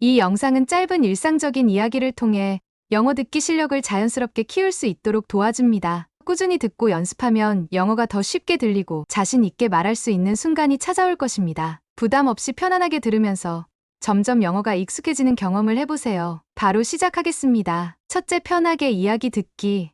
이 영상은 짧은 일상적인 이야기를 통해 영어 듣기 실력을 자연스럽게 키울 수 있도록 도와줍니다. 꾸준히 듣고 연습하면 영어가 더 쉽게 들리고 자신 있게 말할 수 있는 순간이 찾아올 것입니다. 부담 없이 편안하게 들으면서 점점 영어가 익숙해지는 경험을 해보세요. 바로 시작하겠습니다. 첫째, 편하게 이야기 듣기.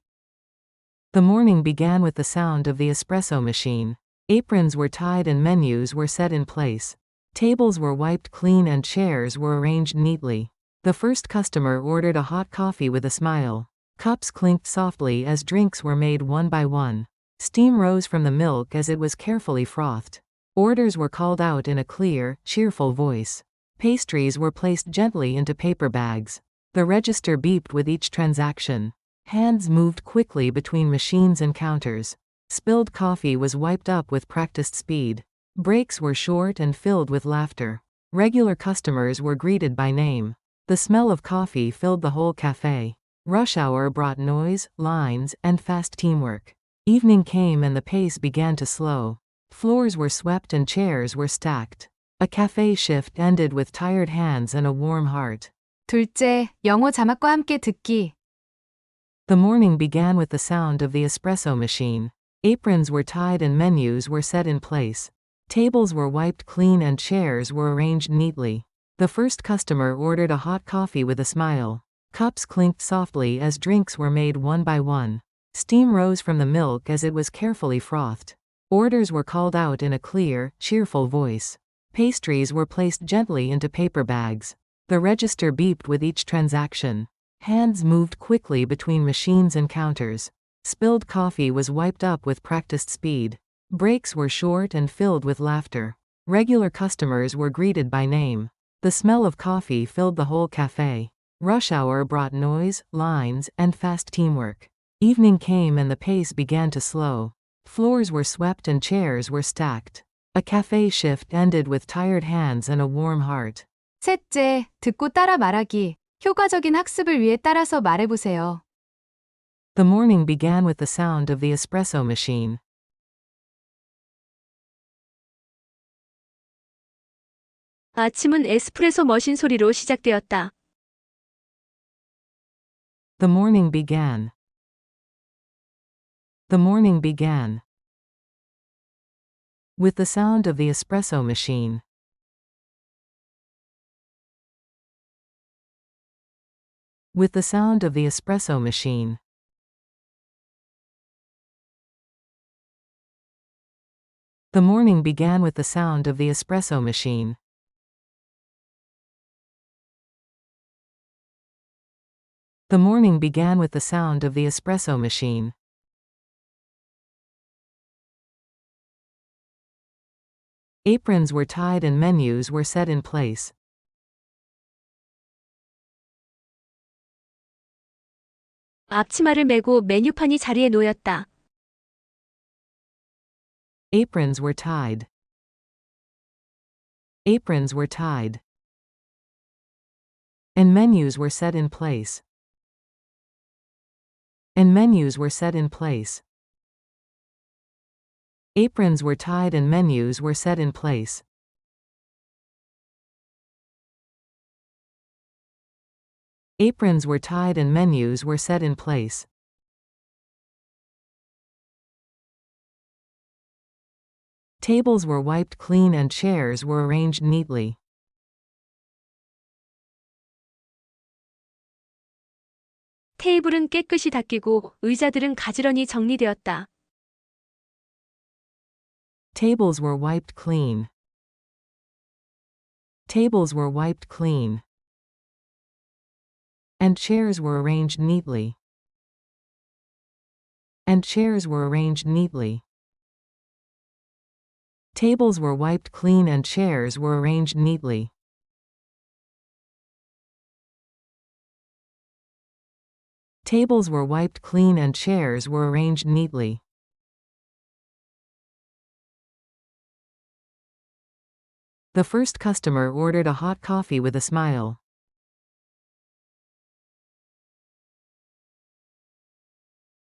The morning began with the sound of the espresso machine. Aprons were tied and menus were set in place. Tables were wiped clean and chairs were arranged neatly. The first customer ordered a hot coffee with a smile. Cups clinked softly as drinks were made one by one. Steam rose from the milk as it was carefully frothed. Orders were called out in a clear, cheerful voice. Pastries were placed gently into paper bags. The register beeped with each transaction. Hands moved quickly between machines and counters. Spilled coffee was wiped up with practiced speed. Breaks were short and filled with laughter. Regular customers were greeted by name. The smell of coffee filled the whole cafe. Rush hour brought noise, lines, and fast teamwork. Evening came and the pace began to slow. Floors were swept and chairs were stacked. A cafe shift ended with tired hands and a warm heart. 둘째, 영어 자막과 함께 듣기. The morning began with the sound of the espresso machine. Aprons were tied and menus were set in place. Tables were wiped clean and chairs were arranged neatly. The first customer ordered a hot coffee with a smile. Cups clinked softly as drinks were made one by one. Steam rose from the milk as it was carefully frothed. Orders were called out in a clear, cheerful voice. Pastries were placed gently into paper bags. The register beeped with each transaction. Hands moved quickly between machines and counters. Spilled coffee was wiped up with practiced speed. Breaks were short and filled with laughter. Regular customers were greeted by name. The smell of coffee filled the whole cafe. Rush hour brought noise, lines, and fast teamwork. Evening came and the pace began to slow. Floors were swept and chairs were stacked. A cafe shift ended with tired hands and a warm heart. 셋째, 듣고 따라 말하기. 효과적인 학습을 위해 따라서 말해보세요. The morning began with the sound of the espresso machine. 아침은 에스프레소 머신 소리로 시작되었다. The morning began. The morning began with the sound of the espresso machine. With the sound of the espresso machine. The morning began with the sound of the espresso machine. The morning began with the sound of the espresso machine. Aprons were tied and menus were set in place. 앞치마를 메고 메뉴판이 자리에 놓였다. Aprons were tied. Aprons were tied. And menus were set in place. And menus were set in place. Aprons were tied and menus were set in place. Aprons were tied and menus were set in place. Tables were wiped clean and chairs were arranged neatly. 테이블은 깨끗이 닦이고 의자들은 가지런히 정리되었다. Tables were wiped clean. Tables were wiped clean. And chairs were arranged neatly. And chairs were arranged neatly. Tables were wiped clean and chairs were arranged neatly. Tables were wiped clean and chairs were arranged neatly. The first customer ordered a hot coffee with a smile.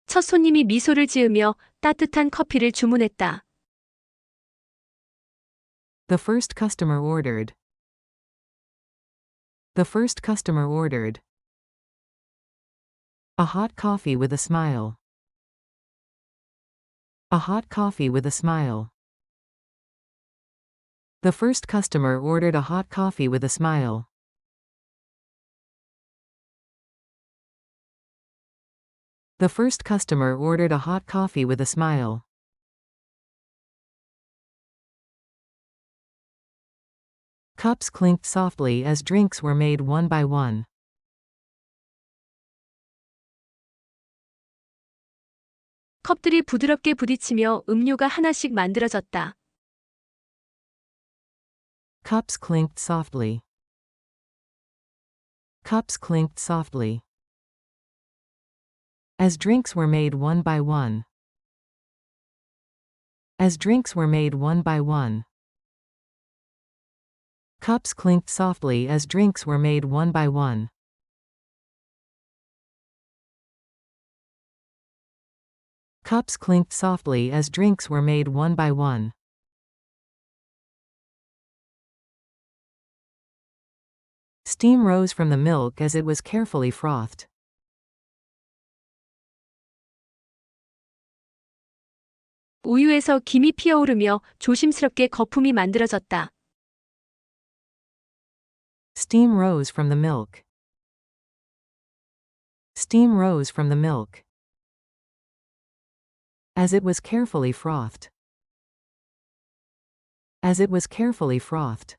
첫 손님이 미소를 지으며 따뜻한 커피를 주문했다. The first customer ordered The first customer ordered a hot coffee with a smile. A hot coffee with a smile. The first customer ordered a hot coffee with a smile. The first customer ordered a hot coffee with a smile. Cups clinked softly as drinks were made one by one. 컵들이 부드럽게 부딪히며 음료가 하나씩 만들어졌다. Cups clinked softly. Cups clinked softly. As drinks were made one by one. As drinks were made one by one. Cups clinked softly as drinks were made one by one. Cups clinked softly as drinks were made one by one. Steam rose from the milk as it was carefully frothed. 우유에서 김이 피어오르며 조심스럽게 거품이 만들어졌다. Steam rose from the milk. Steam rose from the milk. As it was carefully frothed. As it was carefully frothed.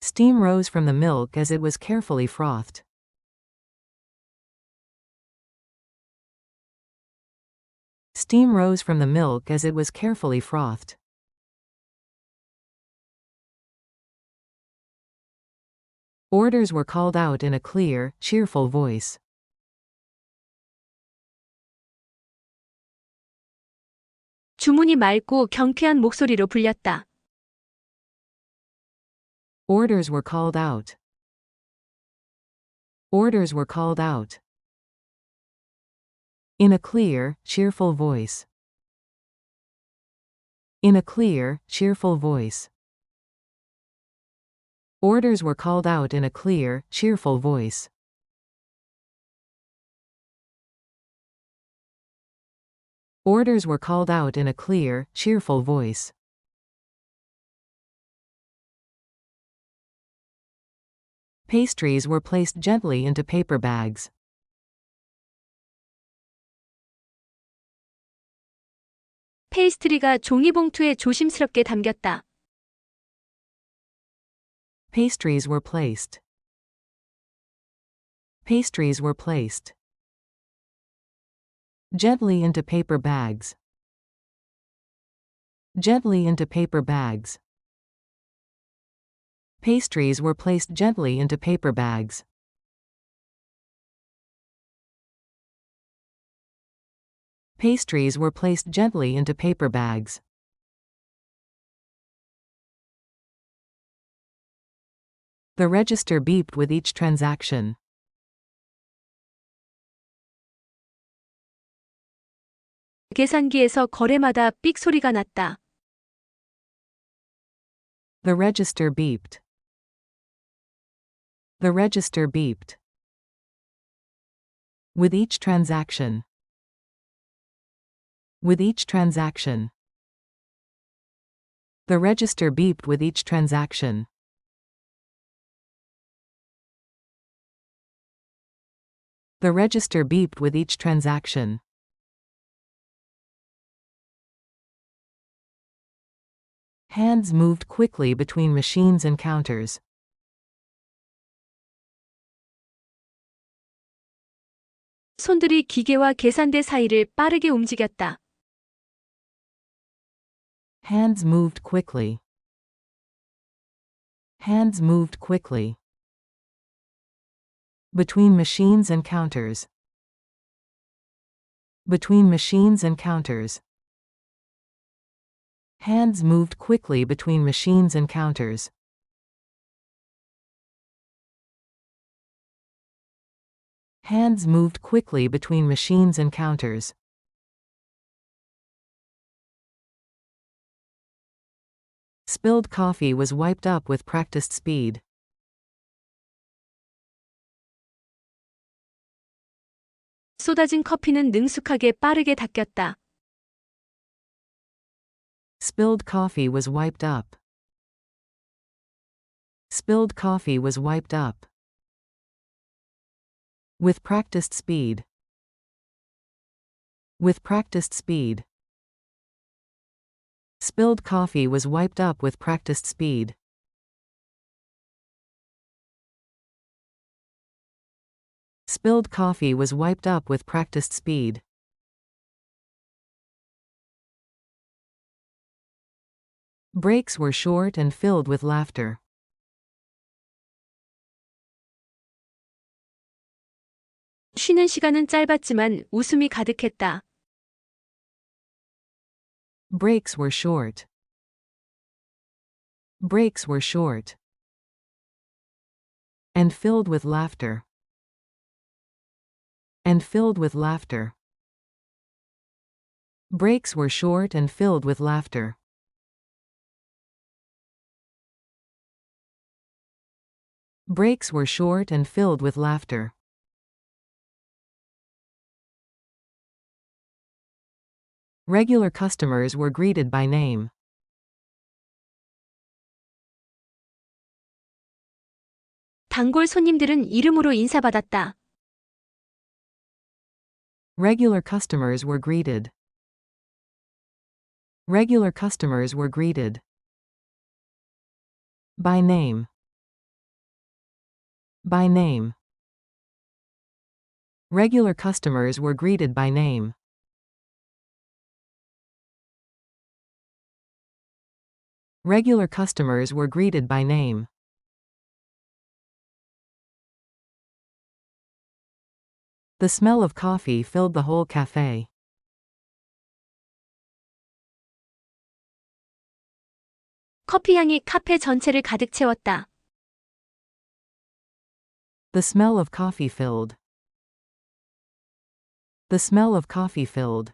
Steam rose from the milk as it was carefully frothed. Steam rose from the milk as it was carefully frothed. Orders were called out in a clear, cheerful voice. 주문이 맑고 경쾌한 목소리로 불렸다. Orders were called out. Orders were called out. In a clear, cheerful voice. In a clear, cheerful voice. Orders were called out in a clear, cheerful voice. Orders were called out in a clear, cheerful voice. Pastries were placed gently into paper bags. 페이스트리가 종이봉투에 조심스럽게 담겼다. Pastries were placed. Pastries were placed. Gently into paper bags. Gently into paper bags. Pastries were placed gently into paper bags. Pastries were placed gently into paper bags. The register beeped with each transaction. 계산기에서 거래마다 삑 소리가 났다. The register beeped. The register beeped. With each transaction. With each transaction. The register beeped with each transaction. The register beeped with each transaction. Hands moved quickly between machines and counters. 손들이 기계와 계산대 사이를 빠르게 움직였다. Hands moved quickly. Hands moved quickly. Between machines and counters. Between machines and counters. Hands moved quickly between machines and counters. Hands moved quickly between machines and counters. Spilled coffee was wiped up with practiced speed. 쏟아진 커피는 능숙하게 빠르게 닦였다. Spilled coffee was wiped up. Spilled coffee was wiped up. With practiced speed. With practiced speed. Spilled coffee was wiped up with practiced speed. Spilled coffee was wiped up with practiced speed. Breaks were short and filled with laughter. 쉬는 시간은 짧았지만 웃음이 가득했다. Breaks were short. Breaks were short. And filled with laughter. And filled with laughter. Breaks were short and filled with laughter. Breaks were short and filled with laughter. Regular customers were greeted by name. 단골 손님들은 이름으로 인사받았다. Regular customers were greeted. Regular customers were greeted. By name. By name. Regular customers were greeted by name. Regular customers were greeted by name. The smell of coffee filled the whole cafe. 커피 향이 카페 전체를 가득 채웠다. The smell of coffee filled. The smell of coffee filled.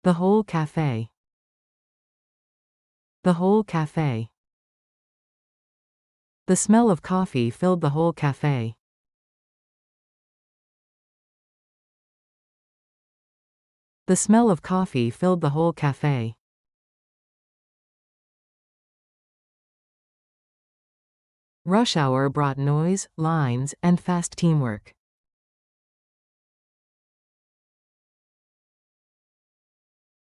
The whole cafe. The whole cafe. The smell of coffee filled the whole cafe. The smell of coffee filled the whole cafe. Rush hour brought noise, lines, and fast teamwork.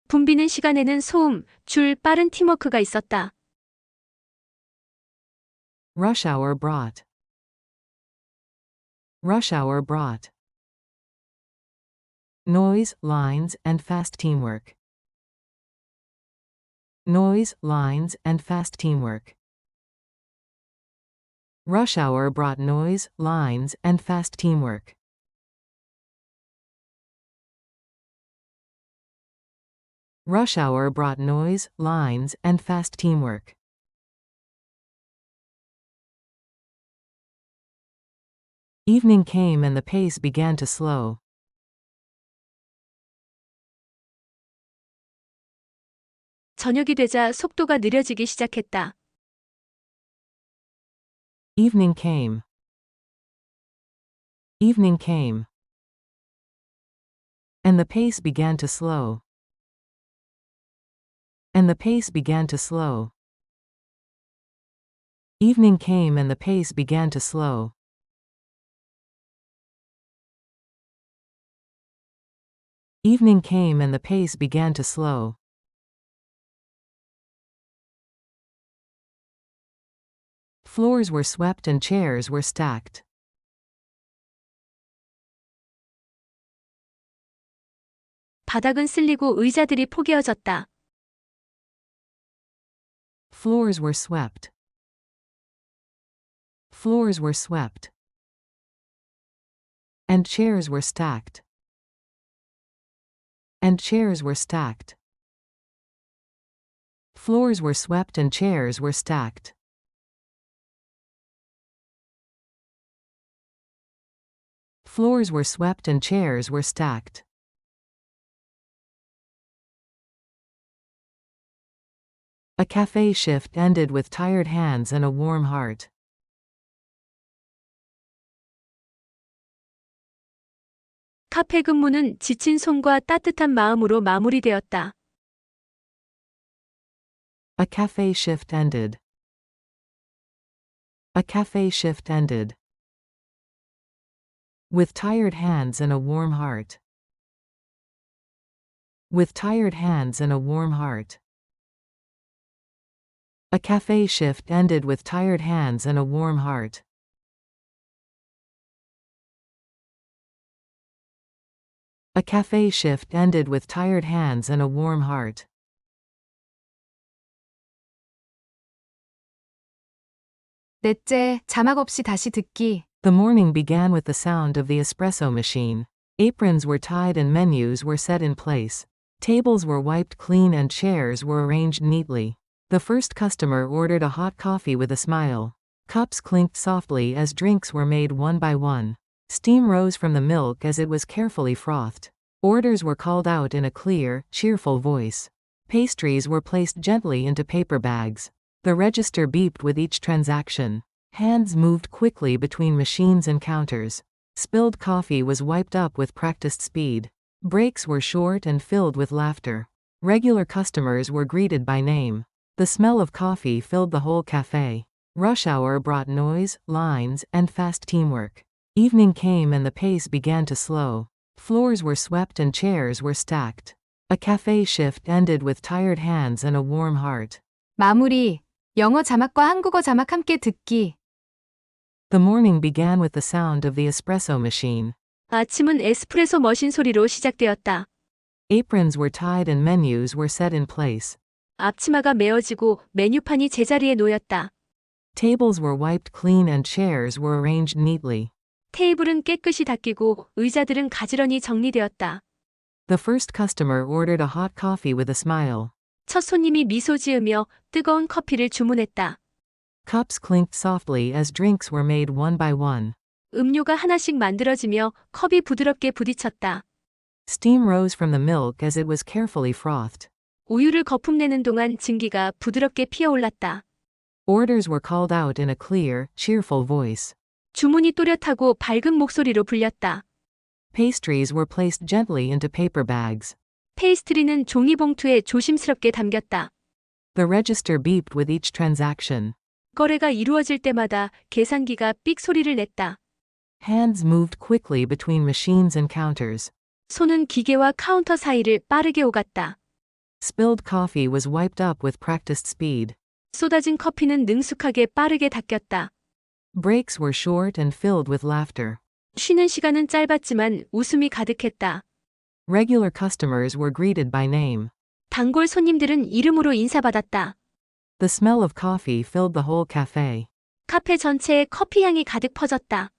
붐비는 시간에는 소음, 줄, 빠른 팀워크가 있었다. Rush hour brought. Rush hour brought. Noise, lines, and fast teamwork. Noise, lines, and fast teamwork. Rush hour brought noise, lines, and fast teamwork. Rush hour brought noise, lines, and fast teamwork. Evening came and the pace began to slow. 저녁이 되자 속도가 느려지기 시작했다. Evening came. Evening came. And the pace began to slow. And the pace began to slow. Evening came and the pace began to slow. Evening came and the pace began to slow. Floors were swept and chairs were stacked. 바닥은 쓸리고 의자들이 포개어졌다. Floors were swept. Floors were swept. And chairs were stacked. And chairs were stacked. Floors were swept and chairs were stacked. Floors were swept and chairs were stacked. A cafe shift ended with tired hands and a warm heart. 카페 근무는 지친 손과 따뜻한 마음으로 마무리되었다. A cafe shift ended. A cafe shift ended. With tired hands and a warm heart. With tired hands and a warm heart. A cafe shift ended with tired hands and a warm heart. A cafe shift ended with tired hands and a warm heart. 넷째, 자막 없이 다시 듣기. The morning began with the sound of the espresso machine. Aprons were tied and menus were set in place. Tables were wiped clean and chairs were arranged neatly. The first customer ordered a hot coffee with a smile. Cups clinked softly as drinks were made one by one. Steam rose from the milk as it was carefully frothed. Orders were called out in a clear, cheerful voice. Pastries were placed gently into paper bags. The register beeped with each transaction. Hands moved quickly between machines and counters. Spilled coffee was wiped up with practiced speed. Breaks were short and filled with laughter. Regular customers were greeted by name. The smell of coffee filled the whole cafe. Rush hour brought noise, lines, and fast teamwork. Evening came and the pace began to slow. Floors were swept and chairs were stacked. A cafe shift ended with tired hands and a warm heart. 마무리. 영어 자막과 한국어 자막 함께 듣기. The morning began with the sound of the espresso machine. 아침은 에스프레소 머신 소리로 시작되었다. Aprons were tied and menus were set in place. 앞치마가 메어지고 메뉴판이 제자리에 놓였다. Tables were wiped clean and chairs were arranged neatly. 테이블은 깨끗이 닦이고 의자들은 가지런히 정리되었다. The first customer ordered a hot coffee with a smile. 첫 손님이 미소 지으며 뜨거운 커피를 주문했다. Cups clinked softly as drinks were made one by one. 음료가 하나씩 만들어지며 컵이 부드럽게 부딪혔다. Steam rose from the milk as it was carefully frothed. 우유를 거품내는 동안 증기가 부드럽게 피어올랐다. Orders were called out in a clear, cheerful voice. 주문이 또렷하고 밝은 목소리로 불렸다. Pastries were placed gently into paper bags. 페이스트리는 종이봉투에 조심스럽게 담겼다. The register beeped with each transaction. 거래가 이루어질 때마다 계산기가 삑 소리를 냈다. Hands moved quickly between machines and counters. 손은 기계와 카운터 사이를 빠르게 오갔다. Spilled coffee was wiped up with practiced speed. 쏟아진 커피는 능숙하게 빠르게 닦였다. Breaks were short and filled with laughter. 쉬는 시간은 짧았지만 웃음이 가득했다. Regular customers were greeted by name. 단골 손님들은 이름으로 인사받았다. The smell of coffee filled the whole cafe. 카페 전체에 커피 향이 가득 퍼졌다.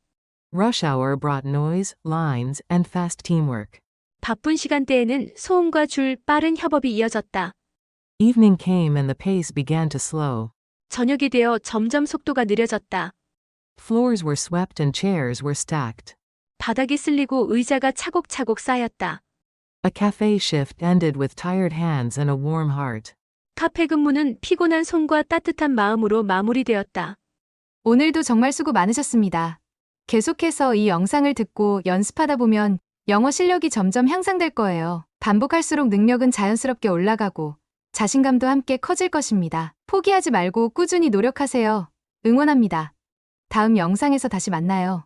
Rush hour brought noise, lines, and fast teamwork. 바쁜 시간대에는 소음과 줄 빠른 협업이 이어졌다. Evening came and the pace began to slow. 저녁이 되어 점점 속도가 느려졌다. Floors were swept and chairs were stacked. 바닥이 쓸리고 의자가 차곡차곡 쌓였다. A cafe shift ended with tired hands and a warm heart. 카페 근무는 피곤한 손과 따뜻한 마음으로 마무리되었다. 오늘도 정말 수고 많으셨습니다. 계속해서 이 영상을 듣고 연습하다 보면 영어 실력이 점점 향상될 거예요. 반복할수록 능력은 자연스럽게 올라가고 자신감도 함께 커질 것입니다. 포기하지 말고 꾸준히 노력하세요. 응원합니다. 다음 영상에서 다시 만나요.